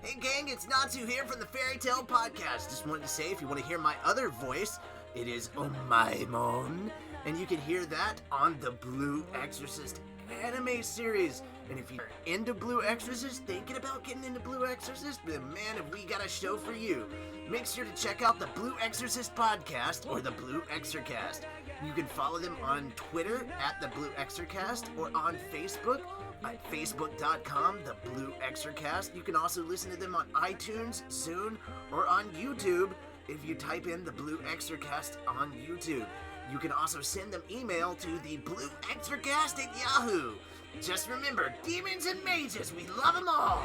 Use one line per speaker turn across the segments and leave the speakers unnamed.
Hey gang, it's Natsu here from the Fairy Tale Podcast. Just wanted to say, if you want to hear my other voice, it is Omaimon, and you can hear that on the Blue Exorcist anime series. And if you're into Blue Exorcist, thinking about getting into Blue Exorcist, then man, have we got a show for you. Make sure to check out the Blue Exorcist Podcast or the Blue Exorcast. You can follow them on Twitter at the Blue Exorcast or on Facebook at facebook.com, the Blue Exorcast. You can also listen to them on iTunes, Zune, or on YouTube if you type in the Blue Exorcast on YouTube. You can also send them email to the Blue Exorcast at Yahoo. Just remember, demons and mages, we love them all.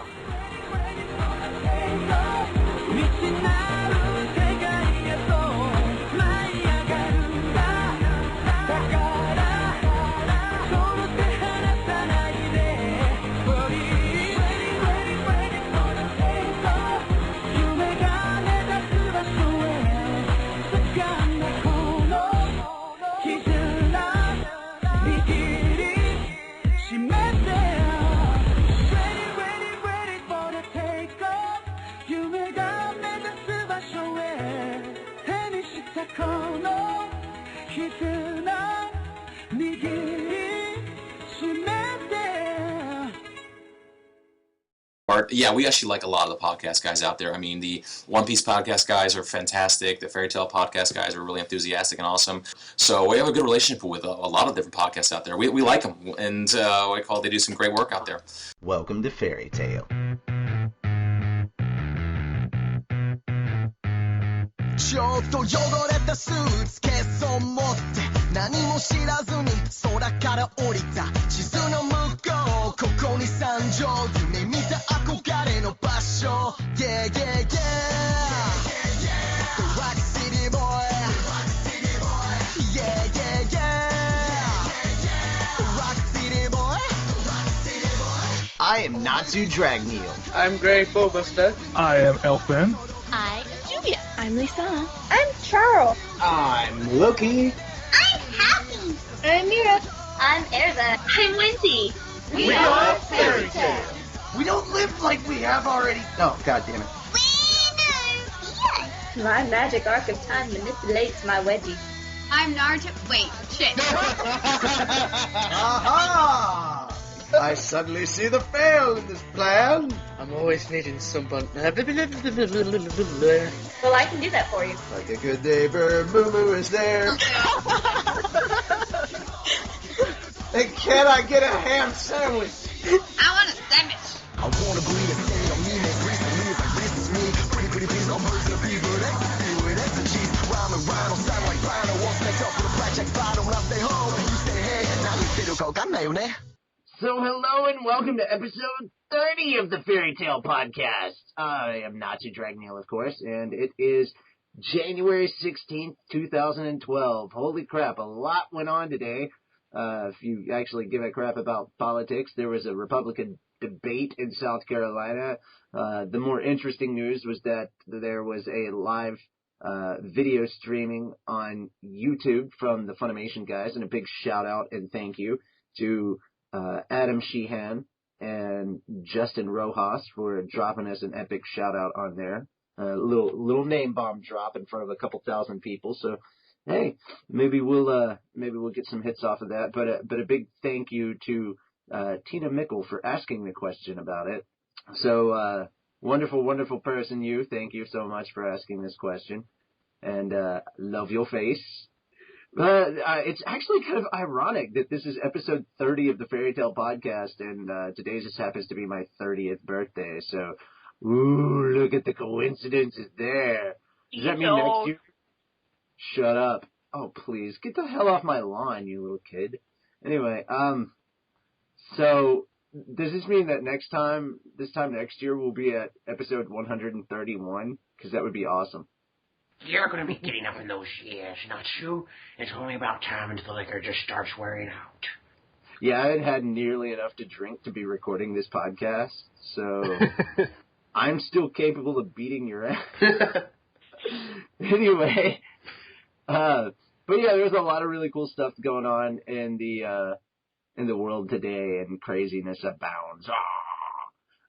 Yeah, we actually like a lot of the podcast guys out there. I mean, the One Piece podcast guys are fantastic. The Fairy Tale podcast guys are really enthusiastic and awesome. So we have a good relationship with a lot of different podcasts out there. We like them, and they do some great work out there.
Welcome to Fairy Tale.
ちょっと汚れたスーツケースを持って何も知らずに空から降りた地図の向こうここに山上夢見た憧れの場所 Yeah yeah yeah The Rock City Boy Yeah yeah yeah The Rock City Boy
I am Natsu Dragneel.
I'm Gray Fogelster.
I am Elfman.
I'm Julia. I'm Lisa.
I'm Charle.
I'm Loke.
I'm Happy.
I'm Mira.
I'm Erza.
I'm Wendy.
We are Fairy Tale. We don't live like we have already. Oh, God damn it.
We know. Yes.
My magic arc of time manipulates my wedgie.
I'm Naruto. Wait, shit.
Aha! I suddenly see the fail in this plan.
I'm always needing someone.
Well, I can do that for you.
Like a good neighbor, Moo Moo is there. And can I get a ham sandwich?
I want a sandwich.
I wanna breathe a stain on me, make grace to me like this is me. Pretty please, I'm version of people, ecstasy with exegees. Rhyme and rhyme, sound like Rhino. Won't connect up with a blackjack bottle when I stay home. You stay here, now you stay to go, got nailed there.
So hello and welcome to episode 30 of the Fairy Tale Podcast. I am Natsu Dragneel, of course, and it is January 16th, 2012. Holy crap, a lot went on today. If you actually give a crap about politics, there was a Republican debate in South Carolina. The more interesting news was that there was a live video streaming on YouTube from the Funimation guys, and a big shout out and thank you to Adam Sheehan and Justin Rojas for dropping us an epic shout out on there. Little name bomb drop in front of a couple thousand people. So hey, maybe we'll get some hits off of that. But a big thank you to Tina Mickle for asking the question about it. So wonderful person you. Thank you so much for asking this question. And love your face. It's actually kind of ironic that this is episode 30 of the Fairy Tale Podcast, and today just happens to be my 30th birthday, so, ooh, look at the coincidences there. Does that mean next year? Shut up. Oh, please, get the hell off my lawn, you little kid. Anyway, so, does this mean that this time next year we'll be at episode 131? Because that would be awesome.
You're going to be getting up in those years, not you? It's only about time until the liquor just starts wearing out.
Yeah, I had had nearly enough to drink to be recording this podcast, so I'm still capable of beating your ass. Anyway, but yeah, there's a lot of really cool stuff going on in the world today, and craziness abounds.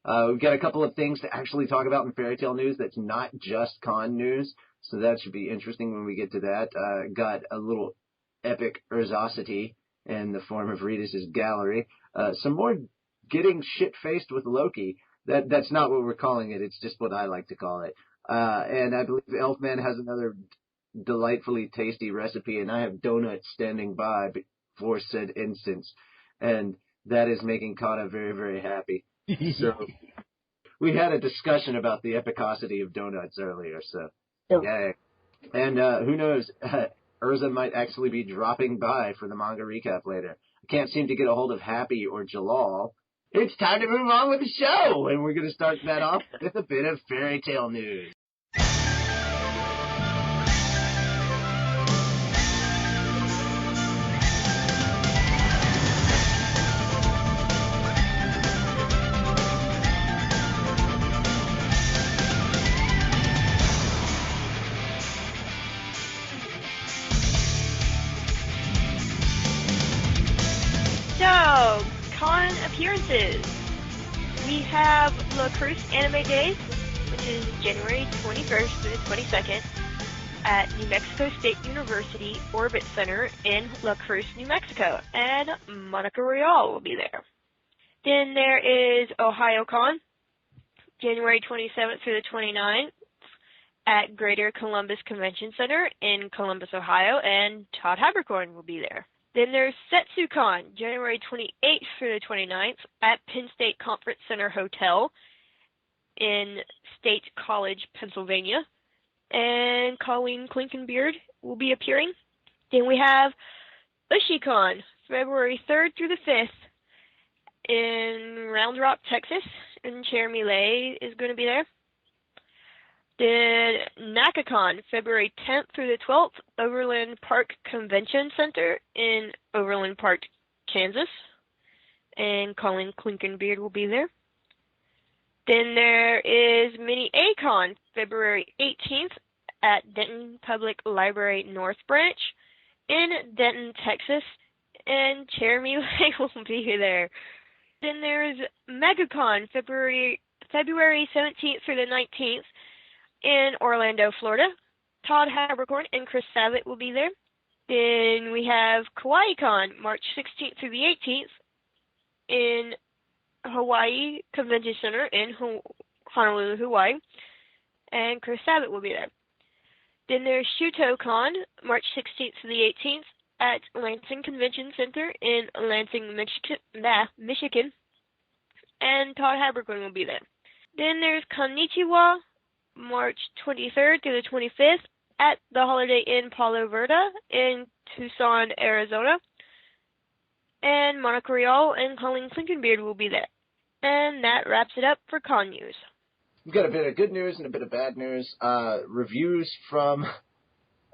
We've got a couple of things to actually talk about in Fairy Tale news that's not just con news, so that should be interesting when we get to that. Got a little epic Erzosity in the form of Reedus' Gallery. Some more getting shit-faced with Loki. That's not what we're calling it. It's just what I like to call it. And I believe Elfman has another delightfully tasty recipe, and I have donuts standing by for said instance. And that is making Kana very, very happy. So we had a discussion about the epicosity of donuts earlier, so yeah. And who knows, Erza might actually be dropping by for the manga recap later. I can't seem to get a hold of Happy or Jalal. It's time to move on with the show, and we're going to start that off with a bit of Fairy Tale news.
So, con appearances. We have La Cruz Anime Days, which is January 21st through the 22nd at New Mexico State University Orbit Center in La Cruz, New Mexico, and Monica Real will be there. Then there is Ohio Con, January 27th through the 29th at Greater Columbus Convention Center in Columbus, Ohio, and Todd Habercorn will be there. Then there's SetsuCon, January 28th through the 29th at Penn State Conference Center Hotel in State College, Pennsylvania. And Colleen Klinkenbeard will be appearing. Then we have UshiCon, February 3rd through the 5th in Round Rock, Texas. And Jeremy Lay is going to be there. Then NACACon, February 10th through the 12th, Overland Park Convention Center in Overland Park, Kansas. And Colin Klinkenbeard will be there. Then there is Mini A-Con, February 18th at Denton Public Library North Branch in Denton, Texas. And Jeremy Lay will be there. Then there's MegaCon, February 17th through the 19th. In Orlando, Florida. Todd Habercorn and Chris Savitt will be there. Then we have KawaiiCon, March 16th through the 18th in Hawaii Convention Center in Honolulu, Hawaii. And Chris Savitt will be there. Then there's ShutoCon, March 16th to the 18th at Lansing Convention Center in Lansing, Michigan. And Todd Habercorn will be there. Then there's Konnichiwa, March 23rd through the 25th at the Holiday Inn Palo Verde in Tucson, Arizona. And Monica Real and Colleen Klinkenbeard will be there. And that wraps it up for con news.
We've got a bit of good news and a bit of bad news. Reviews from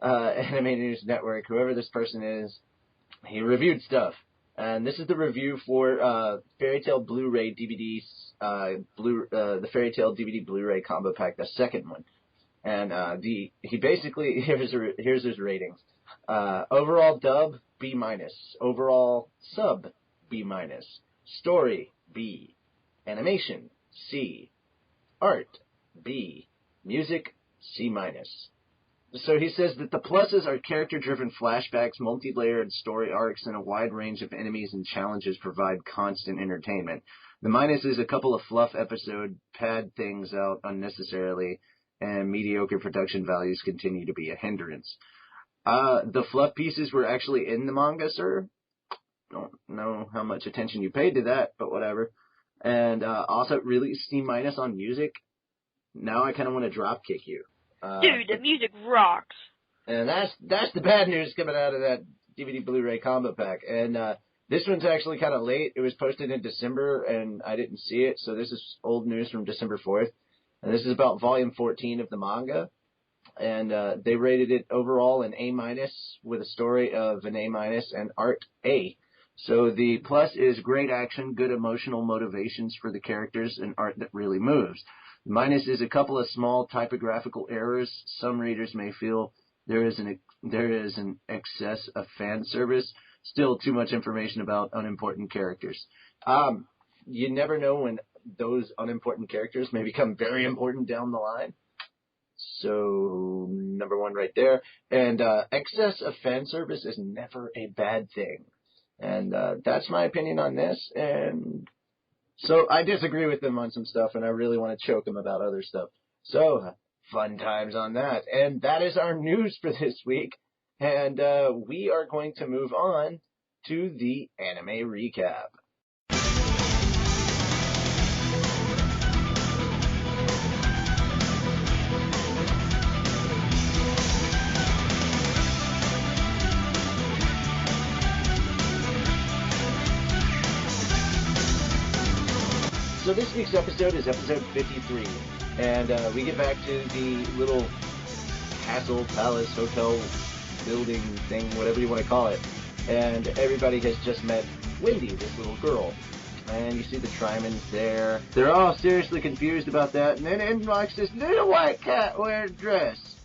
Anime News Network, whoever this person is, he reviewed stuff. And this is the review for Fairy Tale Blu-ray DVDs, the Fairy Tale DVD Blu-ray combo pack, the second one. And he basically, here's his ratings. Overall dub, B-. Overall sub, B-. Story, B. Animation, C. Art, B. Music, C-. So he says that the pluses are character-driven flashbacks, multi-layered story arcs, and a wide range of enemies and challenges provide constant entertainment. The minus is a couple of fluff episodes pad things out unnecessarily, and mediocre production values continue to be a hindrance. The fluff pieces were actually in the manga, sir. Don't know how much attention you paid to that, but whatever. And also really C- on music. Now I kind of want to drop kick you.
Dude, the music rocks.
And that's the bad news coming out of that DVD Blu-ray combo pack. And this one's actually kind of late. It was posted in December, and I didn't see it. So this is old news from December 4th. And this is about volume 14 of the manga. And they rated it overall an A- with a story of an A- and art A. So the plus is great action, good emotional motivations for the characters, and art that really moves. Minus is a couple of small typographical errors. Some readers may feel there is an excess of fan service. Still too much information about unimportant characters. You never know when those unimportant characters may become very important down the line. So, number one right there. And excess of fan service is never a bad thing. And that's my opinion on this. And so I disagree with them on some stuff, and I really want to choke them about other stuff. So, fun times on that. And that is our news for this week. And we are going to move on to the anime recap. So this week's episode is episode 53, and we get back to the little castle, palace, hotel, building thing, whatever you want to call it, and everybody has just met Wendy, this little girl, and you see the Trimans there. They're all seriously confused about that, and then Inmark says, "Little white cat wear a dress."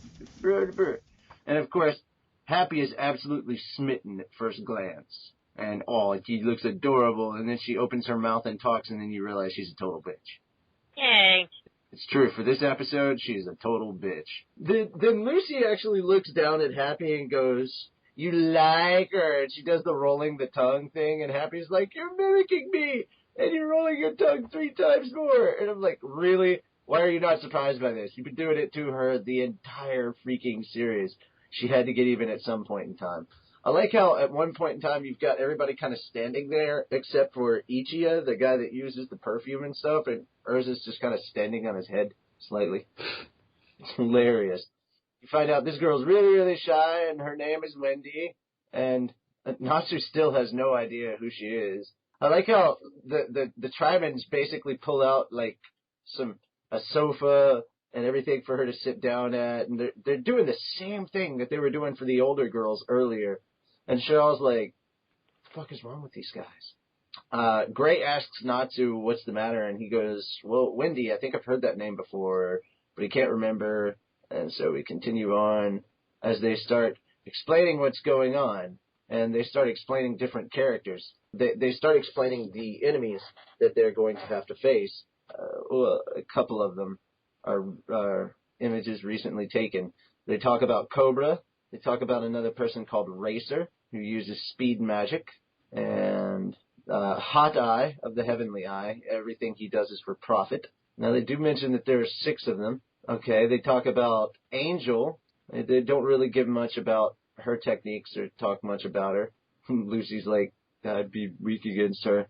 And of course, Happy is absolutely smitten at first glance. And he looks adorable, and then she opens her mouth and talks, and then you realize she's a total bitch.
Yay.
It's true. For this episode, she's a total bitch. Then Lucy actually looks down at Happy and goes, "You like her?" And she does the rolling the tongue thing, and Happy's like, "You're mimicking me, and you're rolling your tongue 3 times more." And I'm like, really? Why are you not surprised by this? You've been doing it to her the entire freaking series. She had to get even at some point in time. I like how at one point in time you've got everybody kind of standing there except for Ichiya, the guy that uses the perfume and stuff, and Erza's just kind of standing on his head slightly. It's hilarious. You find out this girl's really, really shy, and her name is Wendy, and Natsu still has no idea who she is. I like how the Trimans basically pull out like a sofa and everything for her to sit down at, and they're doing the same thing that they were doing for the older girls earlier. And Charle's like, "What the fuck is wrong with these guys?" Gray asks Natsu what's the matter, and he goes, "Well, Wendy, I think I've heard that name before, but he can't remember." And so we continue on as they start explaining what's going on, and they start explaining different characters. They start explaining the enemies that they're going to have to face. A couple of them are images recently taken. They talk about Cobra. They talk about another person called Racer, who uses speed magic, and Hot Eye of the Heavenly Eye. Everything he does is for profit. Now, they do mention that there are 6 of them. Okay, they talk about Angel. They don't really give much about her techniques or talk much about her. Lucy's like, "I'd be weak against her."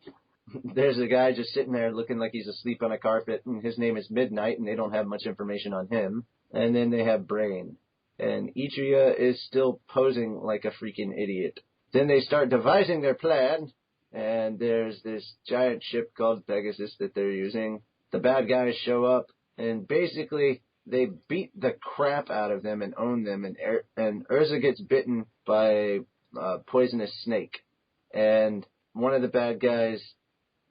There's a guy just sitting there looking like he's asleep on a carpet, and his name is Midnight, and they don't have much information on him. And then they have Brain. And Ichiya is still posing like a freaking idiot. Then they start devising their plan, and there's this giant ship called Pegasus that they're using. The bad guys show up, and basically they beat the crap out of them and own them, and Erza gets bitten by a poisonous snake. And one of the bad guys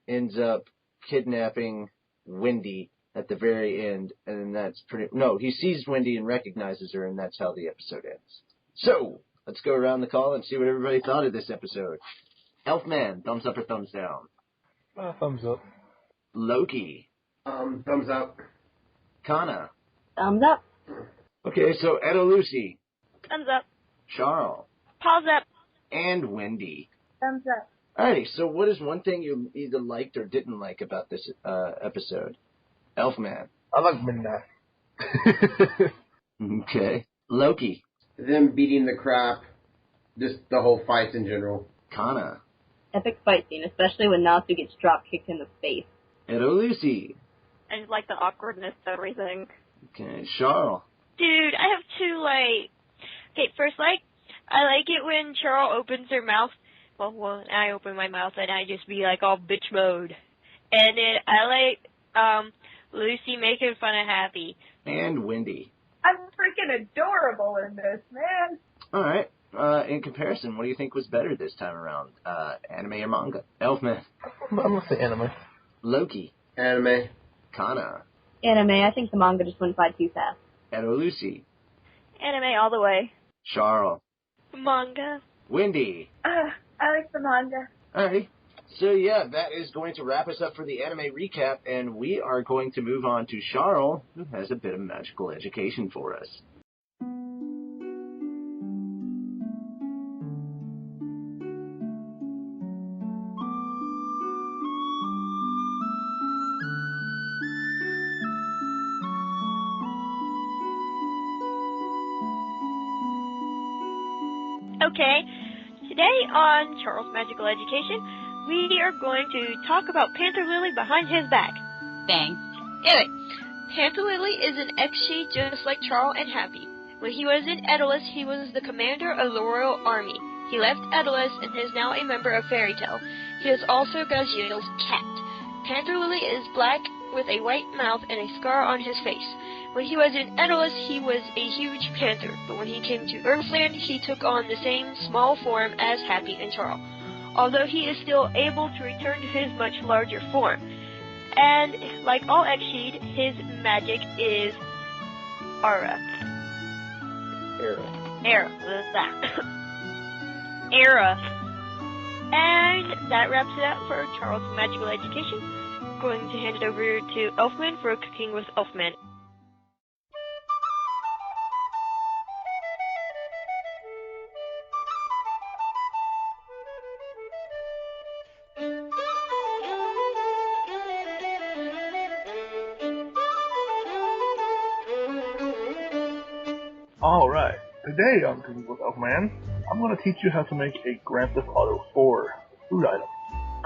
ends up kidnapping Wendy at the very end, and he sees Wendy and recognizes her, and that's how the episode ends. So, let's go around the call and see what everybody thought of this episode. Elfman, thumbs up or thumbs down?
Thumbs up.
Loki.
Thumbs up.
Kana.
Thumbs up.
Okay, so Edo Lucy.
Thumbs up.
Charle.
Paws up.
And Wendy.
Thumbs up.
Alrighty, so what is one thing you either liked or didn't like about this episode? Elfman.
I like Midnight.
Okay. Loki.
Them beating the crap. Just the whole fights in general.
Kana.
Epic fight scene, especially when Natsu gets drop kicked in the face.
Edo Lucy.
I just like the awkwardness of everything.
Okay. Charle.
Dude, I have 2, Okay, first, I like it when Charle opens her mouth. Well, when I open my mouth and I just be, all bitch mode. And then I like, Lucy making fun of Happy.
And Wendy.
I'm freaking adorable in this, man.
Alright. In comparison, what do you think was better this time around? Anime or manga? Elfman.
I'm gonna say anime.
Loki.
Anime.
Kana.
Anime, I think the manga just went by too fast.
Edo Lucy.
Anime all the way.
Charle.
Manga.
Wendy.
I like the manga.
Alrighty. So yeah, that is going to wrap us up for the anime recap, and we are going to move on to Charle, who has a bit of magical education for us.
Okay, today on Charles Magical Education, we are going to talk about Pantherlily behind his back.
Bang.
Anyway, Pantherlily is an ex-she just like Charle and Happy. When he was in Edelus, he was the commander of the royal army. He left Edelus and is now a member of Fairy Tail. He is also Gaziel's cat. Pantherlily is black with a white mouth and a scar on his face. When he was in Edelus, he was a huge panther, but when he came to Earthland, he took on the same small form as Happy and Charle, although he is still able to return to his much larger form. And, like all Exceed, his magic is Aura. Era. Era. And that wraps it up for Charles' Magical Education. Going to hand it over to Elfman for Cooking with Elfman.
Alright, today on Cooking with Elfman, I'm going to teach you how to make a Grand Theft Auto 4 food item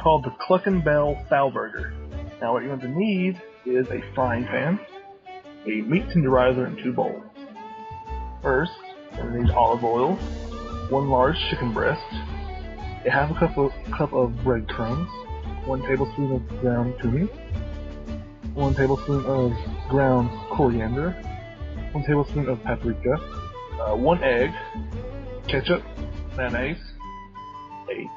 called the Cluckin' Bell Foul Burger. Now what you're going to need is a frying pan, a meat tenderizer, and 2 bowls. First, you're going to need olive oil, 1 large chicken breast, a half a cup of breadcrumbs, 1 tablespoon of ground cumin, 1 tablespoon of ground coriander, 1 tablespoon of paprika, 1 egg, ketchup, mayonnaise, a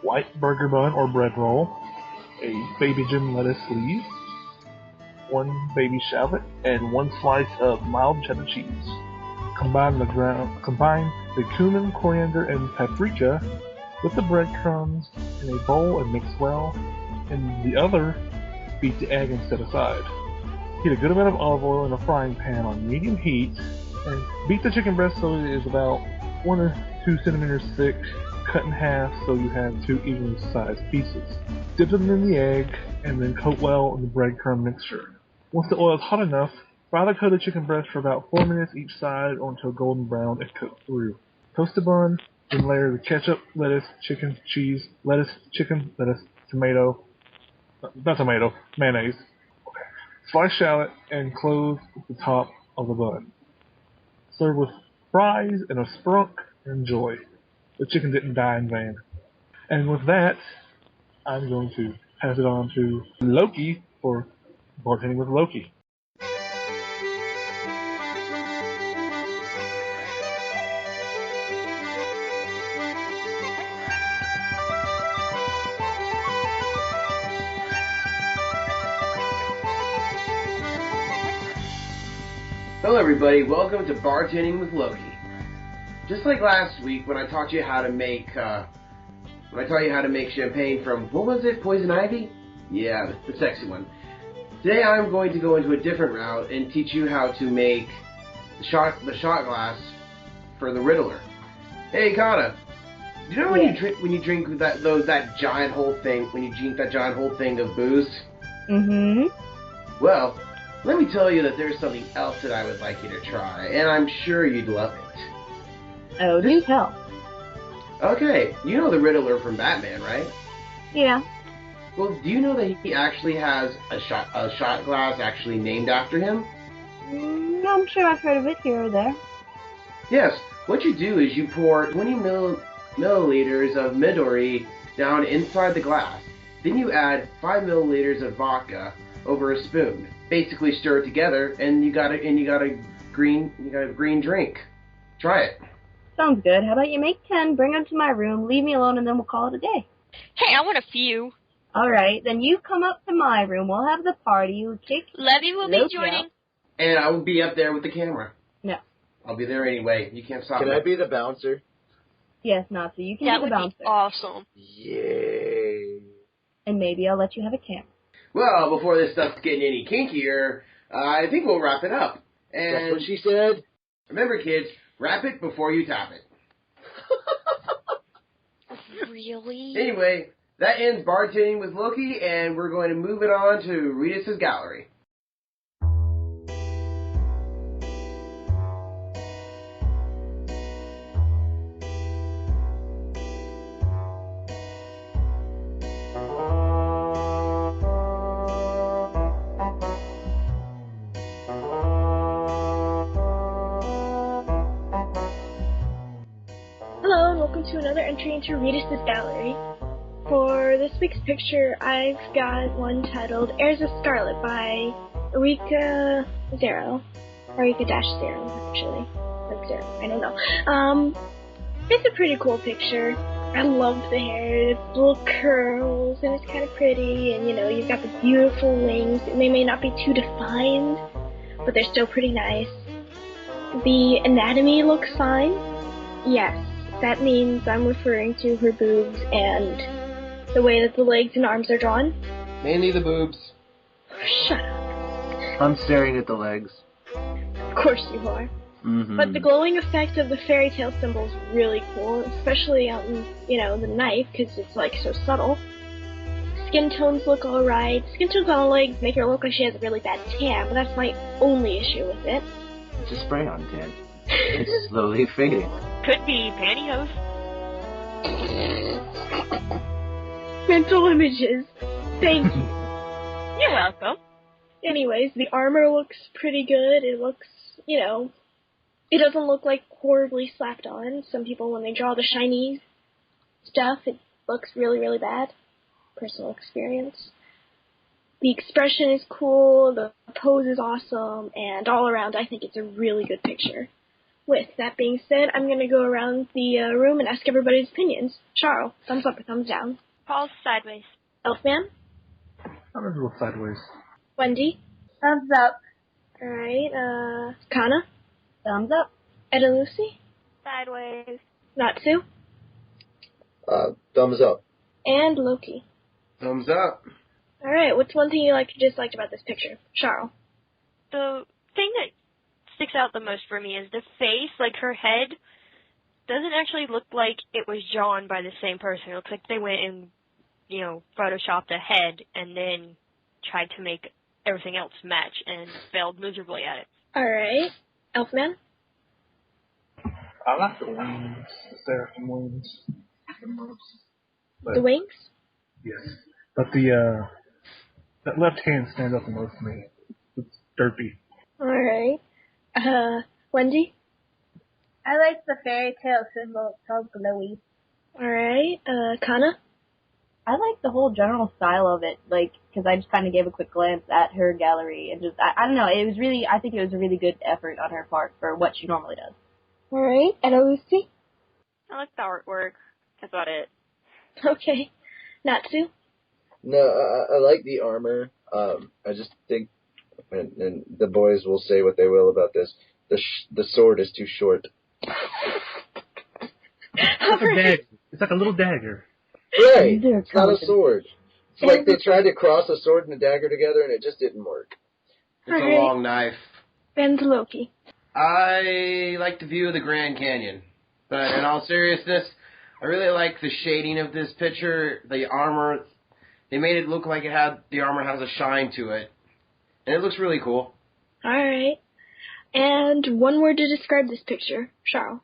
white burger bun or bread roll, a baby gem lettuce leaf, 1 baby shallot, and 1 slice of mild cheddar cheese. Combine the cumin, coriander, and paprika with the breadcrumbs in a bowl and mix well. In the other, beat the egg and set aside. Heat a good amount of olive oil in a frying pan on medium heat, and beat the chicken breast so it is about 1 or 2 centimeters thick, cut in half so you have 2 evenly sized pieces. Dip them in the egg, and then coat well in the breadcrumb mixture. Once the oil is hot enough, fry the coated chicken breast for about 4 minutes each side or until golden brown and cooked through. Toast the bun, then layer the ketchup, lettuce, chicken, cheese, lettuce, chicken, lettuce, mayonnaise. Slice shallot and close the top of the bun. Serve with fries and a sprunk. Enjoy. The chicken didn't die in vain. And with that, I'm going to pass it on to Loki for bartending with Loki.
Hello everybody, welcome to Bartending with Loki. Just like last week when I taught you how to make champagne from, what was it, poison ivy? Yeah, the sexy one. Today I'm going to go into a different route and teach you how to make the shot glass for the Riddler. Hey Kana, do you know when you drink that giant whole thing of booze?
Mm-hmm.
Well, let me tell you that there's something else that I would like you to try, and I'm sure you'd love it.
Oh, do tell.
Okay, you know the Riddler from Batman, right?
Yeah.
Well, do you know that he actually has a shot glass actually named after him?
I'm sure I've heard of it here or there.
Yes, what you do is you pour 20 milliliters of Midori down inside the glass. Then you add 5 milliliters of vodka over a spoon. Basically stir it together, and you got a green drink. Try it.
Sounds good. How about you make 10, bring them to my room, leave me alone, and then we'll call it a day.
Hey, I want a few.
Alright, then you come up to my room. We'll have the party. You kick
Levy will be joining.
Out.
And I will be up there with the camera.
No.
I'll be there anyway. You can't stop me.
Can I be the bouncer?
Yes, Nazi. You can
That
be the bouncer.
Be awesome.
Yay.
And maybe I'll let you have a camera.
Well, before this stuff's getting any kinkier, I think we'll wrap it up. And that's what she said. Remember, kids, wrap it before you tap it.
Really?
Anyway, that ends bartending with Loki, and we're going to move it on to Reedus Gallery.
Hello, and welcome to another entry into Reedus Gallery. For this week's picture, I've got one titled Erza Scarlet by Eureka Zero. Eureka-Zero, actually. Like Zero, I don't know. It's a pretty cool picture. I love the hair, it's little curls, and it's kind of pretty, and you've got the beautiful wings. They may not be too defined, but they're still pretty nice. The anatomy looks fine. Yes, that means I'm referring to her boobs and the way that the legs and arms are drawn.
Mainly the boobs.
Shut up.
I'm staring at the legs.
Of course you are.
Mm-hmm.
But the glowing effect of the fairy tale symbol is really cool, especially on, the knife, because it's, so subtle. Skin tones look alright. Skin tones on the legs make her look like she has a really bad tan, but that's my only issue with it.
It's a spray-on tan. It's slowly fading.
Could be pantyhose.
Mental images. Thank you.
You're welcome.
Anyways, the armor looks pretty good. It looks, it doesn't look like horribly slapped on. Some people, when they draw the shiny stuff, it looks really, really bad. Personal experience. The expression is cool, the pose is awesome, and all around I think it's a really good picture. With that being said, I'm going to go around the room and ask everybody's opinions. Charle, thumbs up or thumbs down?
Paul's sideways.
Elfman?
I'm gonna go sideways.
Wendy?
Thumbs up.
Alright, Kana?
Thumbs up.
Eda Lucy?
Sideways.
Natsu?
Thumbs up.
And Loki.
Thumbs up.
Alright, what's one thing you disliked about this picture? Charle?
The thing that sticks out the most for me is the face, her head doesn't actually look like it was drawn by the same person. It looks like they went and, photoshopped a head and then tried to make everything else match and failed miserably at it.
Alright. Elfman?
I like the wings, the seraphim wings.
The wings?
Yes. But that left hand stands out the most to me. It's derpy.
Alright. Wendy?
I like the fairy tale symbol. It's all glowy.
Alright. Kana?
I like the whole general style of it, because I just kind of gave a quick glance at her gallery, and I don't know, I think it was a really good effort on her part for what she normally does.
Alright. Eda Lucy?
I like the artwork. That's about it.
Okay. Natsu?
No, I like the armor. I just think, and the boys will say what they will about this, the sword is too short.
It's like a dagger. It's like a little dagger.
Right. It's not a sword. It's like they tried to cross a sword and a dagger together and it just didn't work.
It's a long knife.
And Loki.
I like the view of the Grand Canyon. But in all seriousness, I really like the shading of this picture. The armor, they made it look like the armor has a shine to it. And it looks really cool.
Alright. And one word to describe this picture. Charle.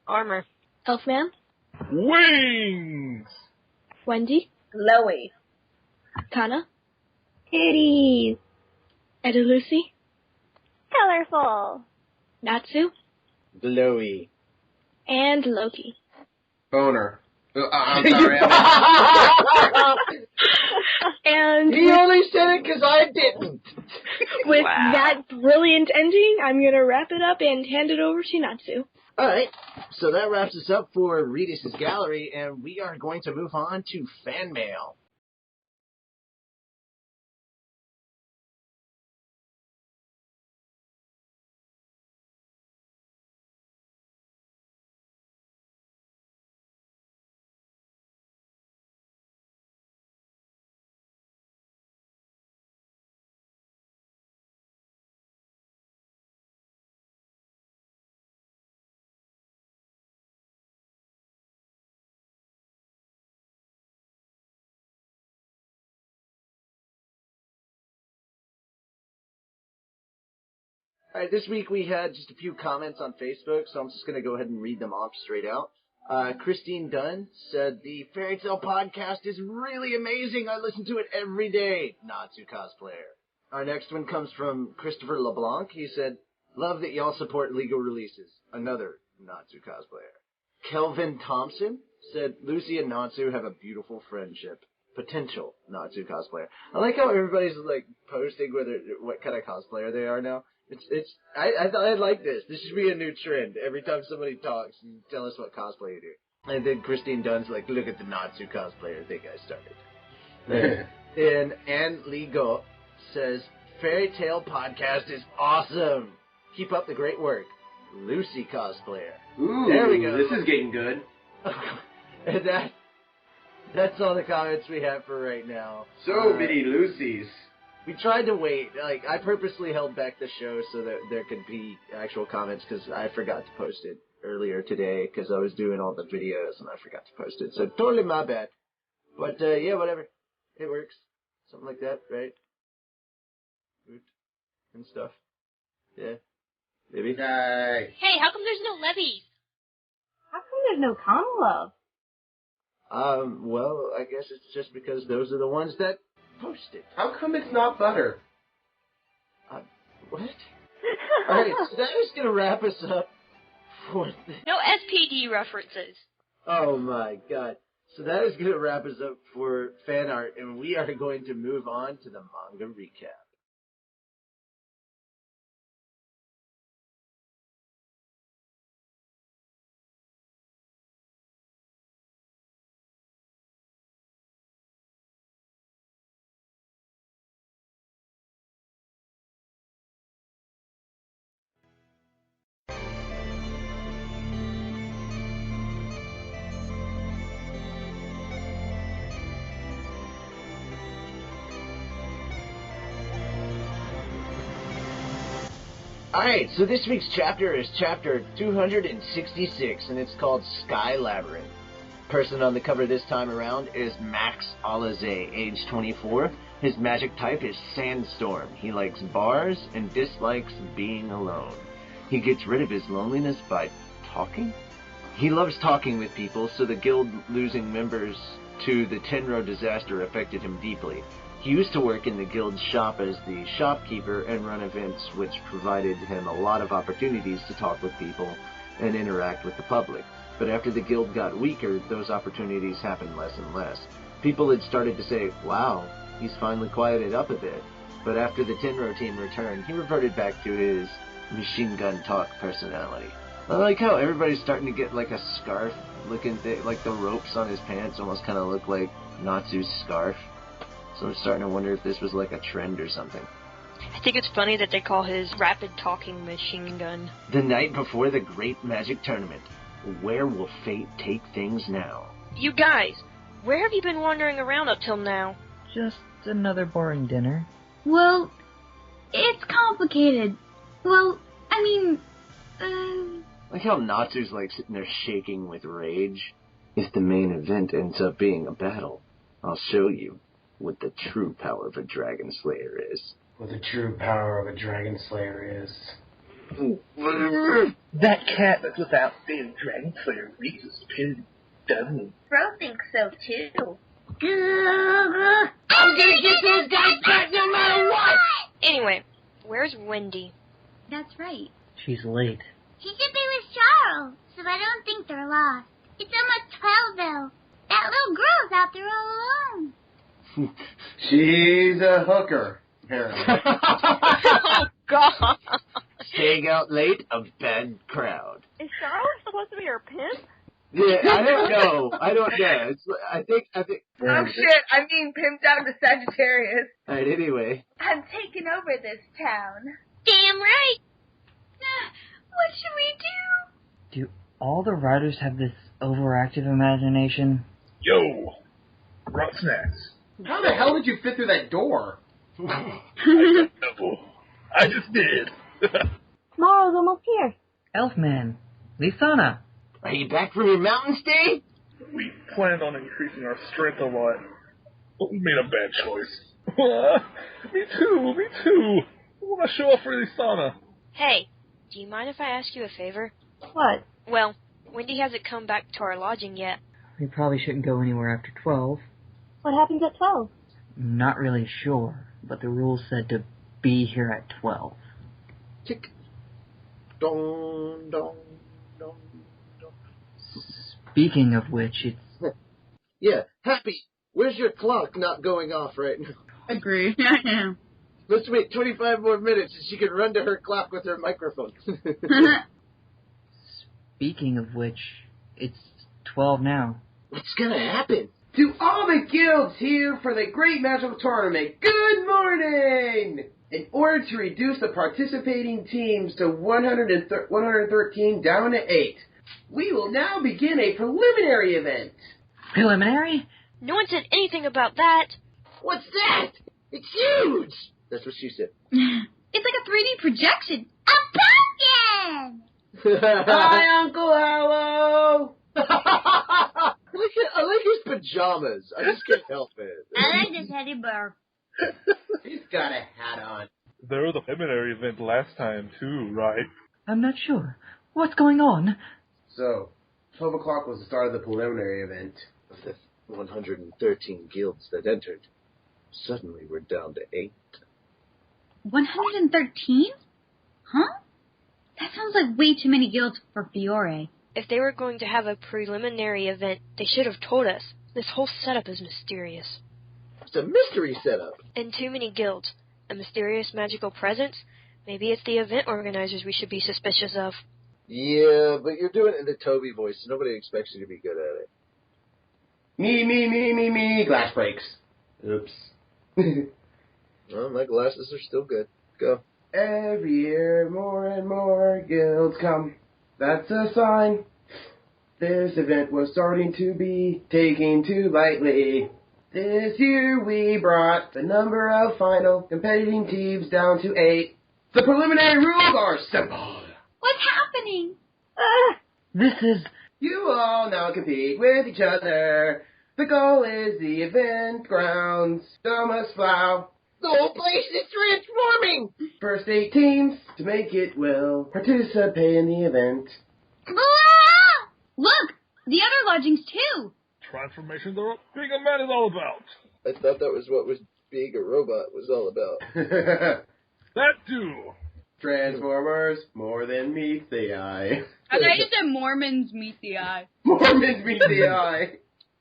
Armor.
Elfman.
Wings!
Wendy.
Glowy.
Kana.
Titties!
Eda Lucy.
Colorful.
Natsu.
Glowy.
And Loki.
Boner. I'm sorry.
And
he only said it because I didn't.
With that brilliant ending, I'm going to wrap it up and hand it over to Natsu.
Alright, so that wraps us up for Reedus Gallery, and we are going to move on to fan mail. All right, this week we had just a few comments on Facebook, so I'm just going to go ahead and read them off straight out. Christine Dunn said, the Fairy Tale podcast is really amazing. I listen to it every day. Natsu cosplayer. Our next one comes from Christopher LeBlanc. He said, love that y'all support legal releases. Another Natsu cosplayer. Kelvin Thompson said, Lucy and Natsu have a beautiful friendship. Potential Natsu cosplayer. I like how everybody's like posting what kind of cosplayer they are now. I thought I'd like this. This should be a new trend. Every time somebody talks, you tell us what cosplay you do. And then Christine Dunn's like, look at the Natsu cosplayer thing I started. And Anne Lee Go says, Fairy Tale podcast is awesome. Keep up the great work. Lucy cosplayer.
Ooh,
there we go.
This is getting good.
And that's all the comments we have for right now.
So many Lucys.
We tried to wait. Like, I purposely held back the show so that there could be actual comments because I forgot to post it earlier today because I was doing all the videos and I forgot to post it. So totally my bad. But, yeah, whatever. It works. Something like that, right? And stuff. Yeah. Maybe.
Hey, how come there's no levies?
How come there's no common love?
Well, I guess it's just because those are the ones that posted.
How come it's not butter?
What? Alright, so that is gonna wrap us up for
No SPD references.
Oh my god. So that is gonna wrap us up for fan art, and we are going to move on to the manga recap. Alright, so this week's chapter is chapter 266, and it's called Sky Labyrinth. Person on the cover this time around is Max Alize, age 24. His magic type is Sandstorm. He likes bars and dislikes being alone. He gets rid of his loneliness by talking? He loves talking with people, so the guild losing members to the Tenro disaster affected him deeply. He used to work in the guild's shop as the shopkeeper and run events which provided him a lot of opportunities to talk with people and interact with the public. But after the guild got weaker, those opportunities happened less and less. People had started to say, wow, he's finally quieted up a bit. But after the Tenro team returned, he reverted back to his machine gun talk personality. I like how everybody's starting to get like a scarf looking thing, like the ropes on his pants almost kind of look like Natsu's scarf. So I'm starting to wonder if this was like a trend or something.
I think it's funny that they call his rapid talking machine gun.
The night before the Great Magic Tournament. Where will fate take things now?
You guys, where have you been wandering around up till now?
Just another boring dinner.
Well, it's complicated. Well, I mean,
Like how Natsu's like sitting there shaking with rage. If the main event ends up being a battle, I'll show you what the true power of a Dragon Slayer is.
What the true power of a Dragon Slayer is.
That cat that's without being Dragon Slayer reads his pin, doesn't he?
Bro thinks so too.
I'm gonna get those guys back no matter what! Anyway, where's Wendy?
that's right.
She's late.
She should be with Charle, so I don't think they're lost. It's almost 12 though. That little girl's out there all alone.
She's a hooker, apparently.
Oh, God.
Staying out late, a bad crowd.
Is Charle supposed to be her pimp?
Yeah, I don't know. I think.
Oh shit, I'm being pimped out to Sagittarius.
Alright, anyway.
I'm taking over this town.
Damn right. What should we do?
Do all the writers have this overactive imagination?
Yo, brought snacks.
How the hell did you fit through that door?
I don't know. I just did.
Tomorrow's almost here.
Elfman, Lisana.
Are you back from your mountain stay?
We planned on increasing our strength a lot, but we made a bad choice. Me too. I want to show off for Lisana.
Hey, do you mind if I ask you a favor?
What?
Well, Wendy hasn't come back to our lodging yet.
We probably shouldn't go anywhere after 12.
What happens at 12?
Not really sure, but the rules said to be here at 12.
Tick. Dong, dong, dong, dong.
Speaking of which, it's...
Yeah, Happy, where's your clock not going off right now?
Agree.
Let's wait 25 more minutes and she can run to her clock with her microphone.
Speaking of which, it's 12 now.
What's gonna happen?
To all the guilds here for the Great Magical Tournament, good morning! In order to reduce the participating teams to 113 down to 8, we will now begin a preliminary event.
Preliminary?
No one said anything about that.
What's that? It's huge! That's what she said.
It's like a 3D projection.
A pumpkin!
Hi, Uncle Hallow!
I like his pajamas. I just can't help it.
I like this teddy bear.
He's got a hat on.
There was a preliminary event last time, too, right?
I'm not sure. What's going on?
So, 12 o'clock was the start of the preliminary event.
Of the 113 guilds that entered, suddenly we're down to 8.
113? Huh? That sounds like way too many guilds for Fiore.
If they were going to have a preliminary event, they should have told us. This whole setup is mysterious.
It's a mystery setup.
And too many guilds. A mysterious magical presence? Maybe it's the event organizers we should be suspicious of.
Yeah, but you're doing it in the Toby voice, so nobody expects you to be good at it.
Me, glass breaks. Oops.
Well, my glasses are still good. Go.
Every year, more and more guilds come. That's a sign. This event was starting to be taken too lightly. This year we brought the number of final competing teams down to 8. The preliminary rules are simple.
What's happening?
This is...
You all now compete with each other. The goal is the event grounds. Thomas Flow.
The whole place is transforming!
First 8 teams to make it will participate in the event.
Look! The other lodgings, too!
Transformations are what being a man is all about.
I thought that was what being a robot was all about.
That too.
Transformers, more than meets the eye.
I thought you said Mormons meet the eye.
Mormons meet the eye.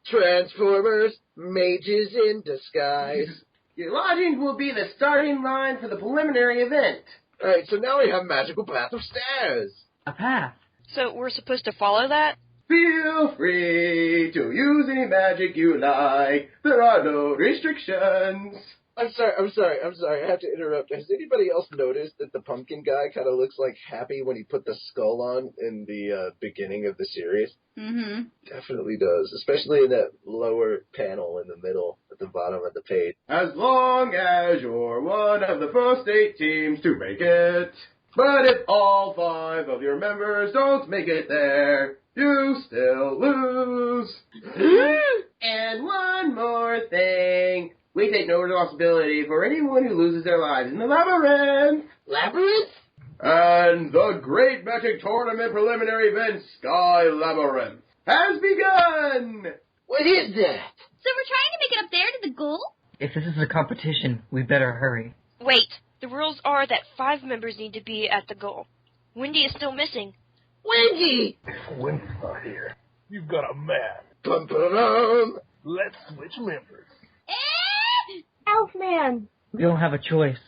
Transformers, mages in disguise.
Your lodgings will be the starting line for the preliminary event.
Alright, so now we have magical path of stairs.
A path.
So we're supposed to follow that?
Feel free to use any magic you like. There are no restrictions.
I'm sorry. I have to interrupt. Has anybody else noticed that the pumpkin guy kind of looks like Happy when he put the skull on in the beginning of the series?
Mm-hmm.
Definitely does, especially in that lower panel in the middle at the bottom of the page.
As long as you're one of the first 8 teams to make it. But if all 5 of your members don't make it there, you still lose. And one more thing. We take no responsibility for anyone who loses their lives in the labyrinth.
Labyrinth?
And the Great Magic Tournament preliminary event, Sky Labyrinth, has begun!
What is that?
So we're trying to make it up there to the goal?
If this is a competition, we better hurry.
Wait, the rules are that 5 members need to be at the goal. Wendy is still missing.
Wendy!
If Wendy's not here, you've got a man.
Bum-ba-dum.
Let's switch members.
Elfman!
We don't have a choice.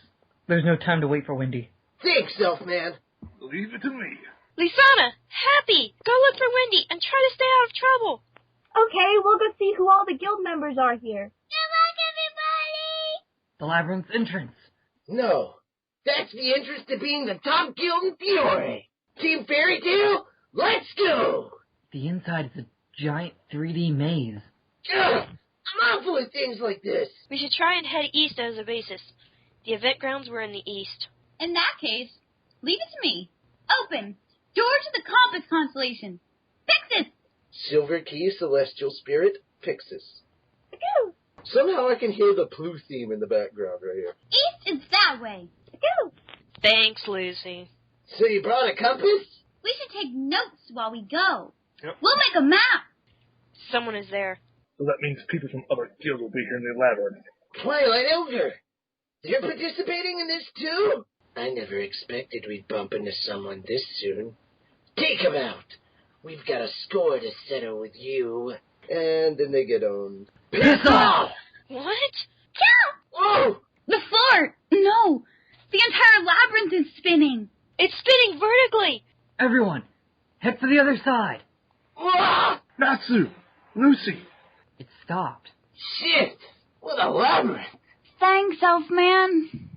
There's no time to wait for Wendy.
Thanks, Elfman.
Leave it to me.
Lisana, Happy, go look for Wendy and try to stay out of trouble.
Okay, we'll go see who all the guild members are here.
Good luck, everybody!
The labyrinth's entrance.
No, that's the entrance to being the top guild in Fiore. Team Fairy Tale, let's go!
The inside is a giant 3D maze.
Ugh, I'm awful at things like this.
We should try and head east as a basis. The event grounds were in the east.
In that case, leave it to me. Open. Door to the compass constellation. Fix it!
Silver Key, Celestial Spirit, Pixis. Somehow I can hear the Plu theme in the background right here.
East is that way.
Thanks, Lucy.
So you brought a compass?
We should take notes while we go.
Yep.
We'll make a map.
Someone is there.
So that means people from other guilds will be here in the labyrinth.
Twilight Ogre, you're participating in this too? I never expected we'd bump into someone this soon. Take him out. We've got a score to settle with you.
And then they get owned.
Piss off!
What?
Whoa!
The floor! No! The entire labyrinth is spinning!
It's spinning vertically!
Everyone, head for the other side.
Natsu! Lucy!
It stopped.
Shit! What a labyrinth!
Thanks, Elfman.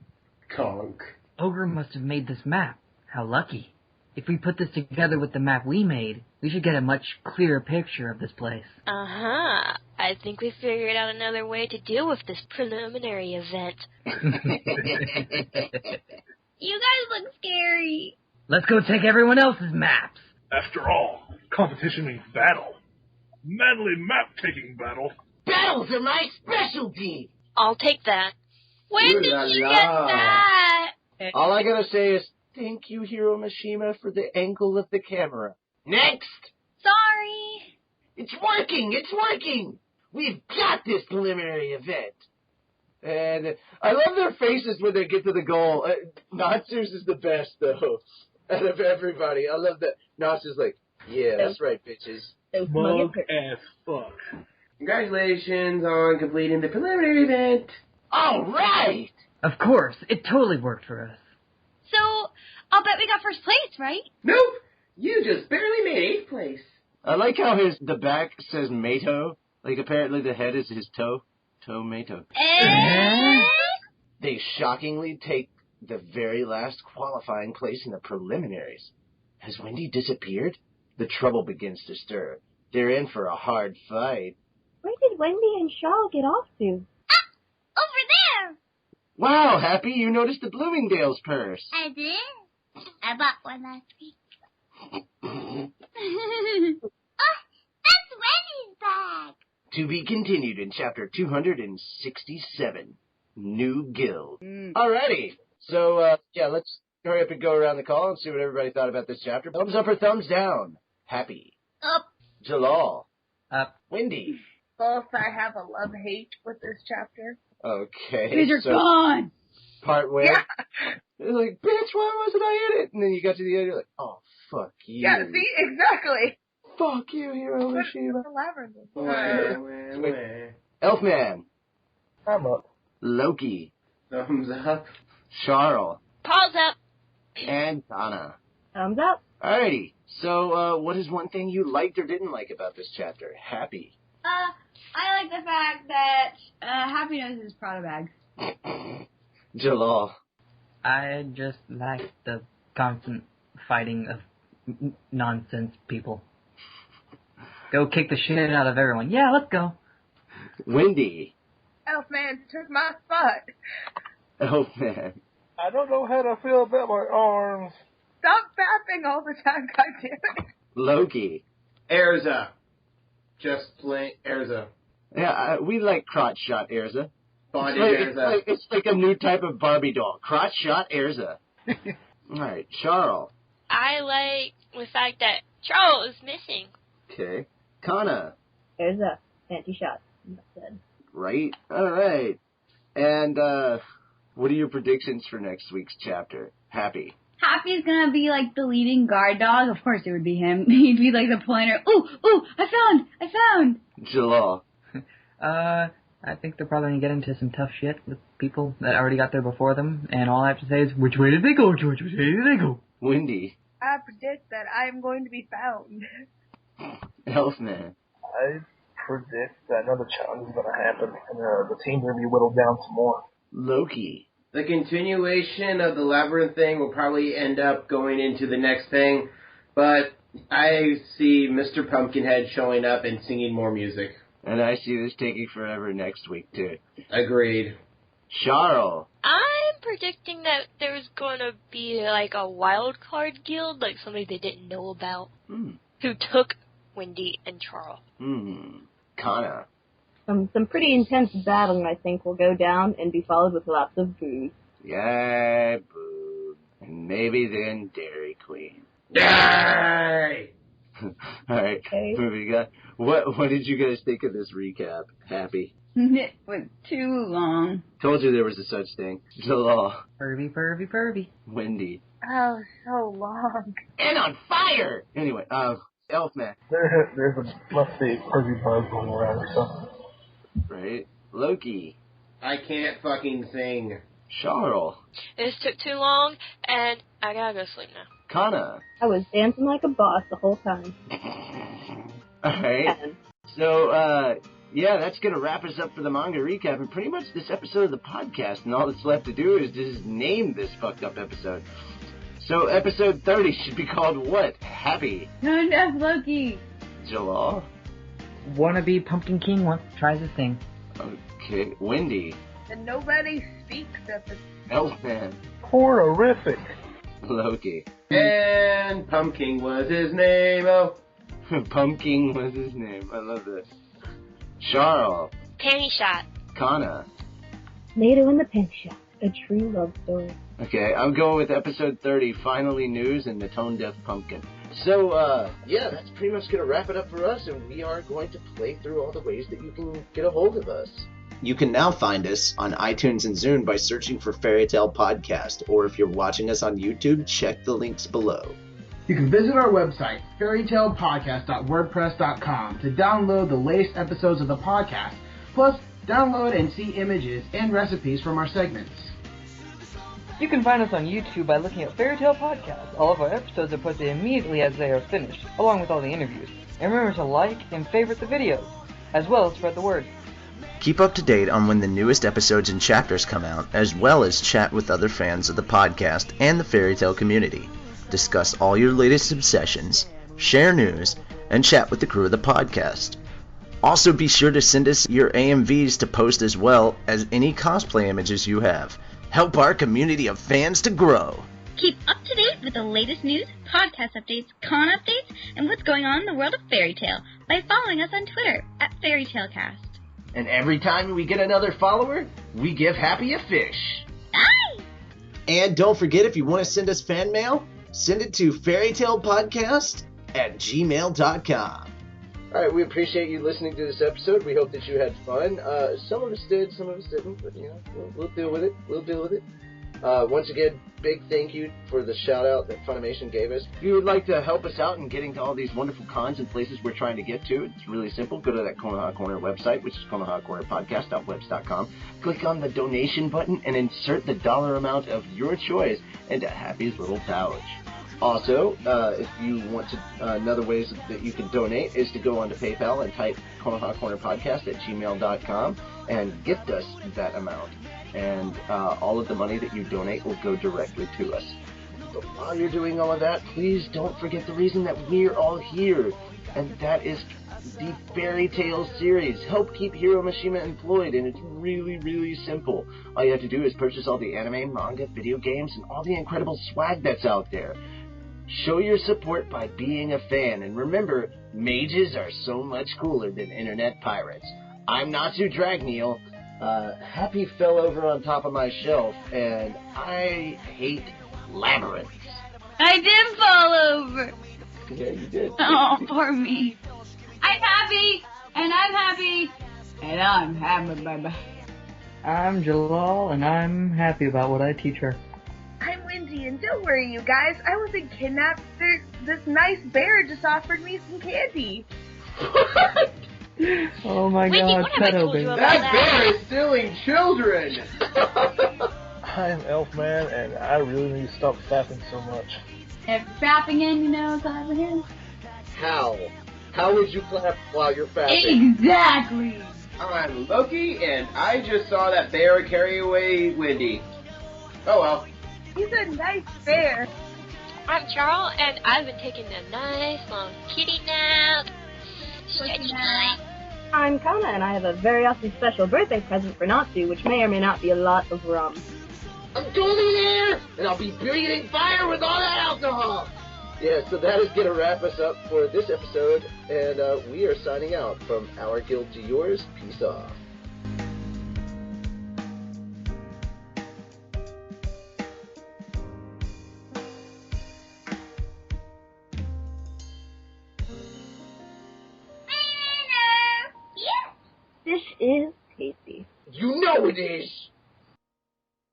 Conk.
Ogre must have made this map. How lucky. If we put this together with the map we made, we should get a much clearer picture of this place.
Uh-huh. I think we figured out another way to deal with this preliminary event.
You guys look scary.
Let's go take everyone else's maps.
After all, competition means battle. Manly map-taking battle.
Battles are my specialty!
I'll take that.
When
Ooh
did
la
you
la.
get that?
All I gotta say is, thank you, Hiro Mishima, for the angle of the camera.
Next!
Sorry.
It's working! It's working! We've got this preliminary event.
And I love their faces when they get to the goal. Natsu's is the best, though, out of everybody. I love that. Natsu's like, yeah, that's right, bitches.
Mug as fuck.
Congratulations on completing the preliminary event.
All right!
Of course, it totally worked for us.
So, I'll bet we got first place, right?
Nope. You just barely made 8th place.
I like how the back says Mato. Like, apparently the head is his toe. Tomato. They shockingly take the very last qualifying place in the preliminaries. Has Wendy disappeared? The trouble begins to stir. They're in for a hard fight.
Where did Wendy and Charle get off to?
Over there!
Wow, Happy, you noticed the Bloomingdale's purse.
I did. I bought one last week. Oh, that's Wendy's bag.
To be continued in chapter 267, New Guild.
Alrighty. So, let's hurry up and go around the call and see what everybody thought about this chapter. Thumbs up or thumbs down? Happy.
Up.
Jalal.
Up.
Wendy.
Both I have a love-hate with this chapter.
Okay.
These are gone.
Part where
Yeah.
you're like, bitch, why wasn't I in it? And then you got to the end, you're like, oh, fuck you.
Yeah, see? Exactly.
Fuck you, Hiro
What
Mishima.
the labyrinth is.
Elfman.
I'm up.
Loki.
Thumbs up.
Charle.
Paws up.
And Donna.
Thumbs up.
Alrighty. So, what is one thing you liked or didn't like about this chapter? Happy.
I like the fact that Happy knows his Prada bag.
Jalal.
I just like the constant fighting of nonsense people. Go kick the shit out of everyone. Yeah, let's go.
Wendy.
Elfman took my spot.
Elfman.
I don't know how to feel about my arms.
Stop fapping all the time, goddammit.
Loki.
Erza. Just plain Erza.
Yeah, we like crotch shot Erza.
Bondage Erza.
It's like a new type of Barbie doll. Crotch shot Erza. Alright, Charle.
I like the fact that Charle is missing.
Okay. Kana.
There's a fancy shot.
Right? Alright. And, what are your predictions for next week's chapter? Happy.
Happy's gonna be like the leading guard dog. Of course it would be him. He'd be like the pointer. Ooh, I found.
Jalal.
I think they're probably gonna get into some tough shit with people that already got there before them, and all I have to say is, which way did they go, George? Which way did they go?
Wendy.
I predict that I am going to be found.
Elfman.
I predict that another challenge is going to happen, and the team's going to be whittled down some more.
Loki.
The continuation of the labyrinth thing will probably end up going into the next thing, but I see Mr. Pumpkinhead showing up and singing more music.
And I see this taking forever next week, too.
Agreed.
Charle.
I'm predicting that there's going to be like a wild card guild, like somebody they didn't know about, who took Wendy and Charle.
Kana.
Some pretty intense battling, I think, will go down and be followed with lots of booze.
Yeah, boo. And maybe then Dairy Queen.
Yay!
Alright, what we got? What did you guys think of this recap? Happy?
It was too long.
Told you there was a such thing. Jalal.
Pervy.
Wendy.
Oh, so long.
And on fire! Anyway, Elfman.
There's a, let's see, Pervy Buzz going around or something.
Right? Loki.
I can't fucking sing.
Charle.
This took too long, and I gotta go sleep now.
Kana.
I was dancing like a boss the whole time.
Alright. So, yeah, that's going to wrap us up for the manga recap, and pretty much this episode of the podcast, and all that's left to do is just name this fucked up episode. So, episode 30 should be called what? Happy.
Turn deaf Loki.
Jalal.
Wannabe Pumpkin King tries his thing.
Okay, Wendy.
And nobody speaks at the...
Elfman.
Horrific.
Loki.
And Pumpkin was his name, oh.
Pumpkin was his name. I love this. Charle.
Panty shot.
Kana.
Nato in the Pink Shop, a true love story.
Okay, I'm going with episode 30, Finally News and the Tone Deaf Pumpkin. So, yeah, that's pretty much going to wrap it up for us, and we are going to play through all the ways that you can get a hold of us. You can now find us on iTunes and Zune by searching for Fairy Tale Podcast, or if you're watching us on YouTube, check the links below.
You can visit our website, fairytalepodcast.wordpress.com, to download the latest episodes of the podcast, plus download and see images and recipes from our segments.
You can find us on YouTube by looking at Fairy Tale Podcast. All of our episodes are posted immediately as they are finished, along with all the interviews. And remember to like and favorite the videos, as well as spread the word.
Keep up to date on when the newest episodes and chapters come out, as well as chat with other fans of the podcast and the Fairy Tale community. Discuss all your latest obsessions, share news, and chat with the crew of the podcast. Also be sure to send us your AMVs to post as well as any cosplay images you have. Help our community of fans to grow.
Keep up to date with the latest news, podcast updates, con updates, and what's going on in the world of Fairy Tale by following us on Twitter at FairyTaleCast.
And every time we get another follower, we give Happy a fish.
Aye!
And don't forget, if you want to send us fan mail, send it to fairytalepodcast@gmail.com. Alright, we appreciate you listening to this episode. We hope that you had fun. Some of us did, some of us didn't, but you know, we'll deal with it. Once again, big thank you for the shout out that Funimation gave us. If you would like to help us out in getting to all these wonderful cons and places we're trying to get to, it's really simple. Go to that Konoha Corner website, which is konohacornerpodcast.webs.com. Click on the donation button and insert the dollar amount of your choice into Happy's little pouch. Also, if you want to, another ways that you can donate is to go onto PayPal and type konohacornerpodcast@gmail.com and gift us that amount. And all of the money that you donate will go directly to us. But while you're doing all of that, please don't forget the reason that we're all here, and that is the Fairy Tale series. Help keep Hiro Mishima employed, and it's really, really simple. All you have to do is purchase all the anime, manga, video games, and all the incredible swag that's out there. Show your support by being a fan, and remember, mages are so much cooler than internet pirates. I'm Natsu Dragneel. Happy fell over on top of my shelf, and I hate labyrinths.
I did fall over.
Yeah, you did.
Oh, poor me. I'm happy, and I'm happy, and I'm happy, baby.
I'm Jalal, and I'm happy about what I teach her.
I'm Wendy, and don't worry, you guys. I wasn't kidnapped. This nice bear just offered me some candy.
Oh my
Wendy,
God,
what have I
pedo
told you
baby.
about
That bear is stealing children!
I'm Elfman, and I really need to stop fapping so much.
If fapping in, you know, clapping in.
How? How would you clap while you're fapping?
Exactly.
I'm Loki, and I just saw that bear carry away Wendy. Oh well.
He's a nice bear.
I'm Charle, and I've been taking a nice long kitty nap. Stretchy night.
I'm Kana, and I have a very awesome special birthday present for Natsu, which may or may not be a lot of rum.
I'm totally there, and I'll be breathing fire with all that alcohol. Yeah, so that is going to wrap us up for this episode, and we are signing out from our guild to yours. Peace off.
is tasty.
You know it is.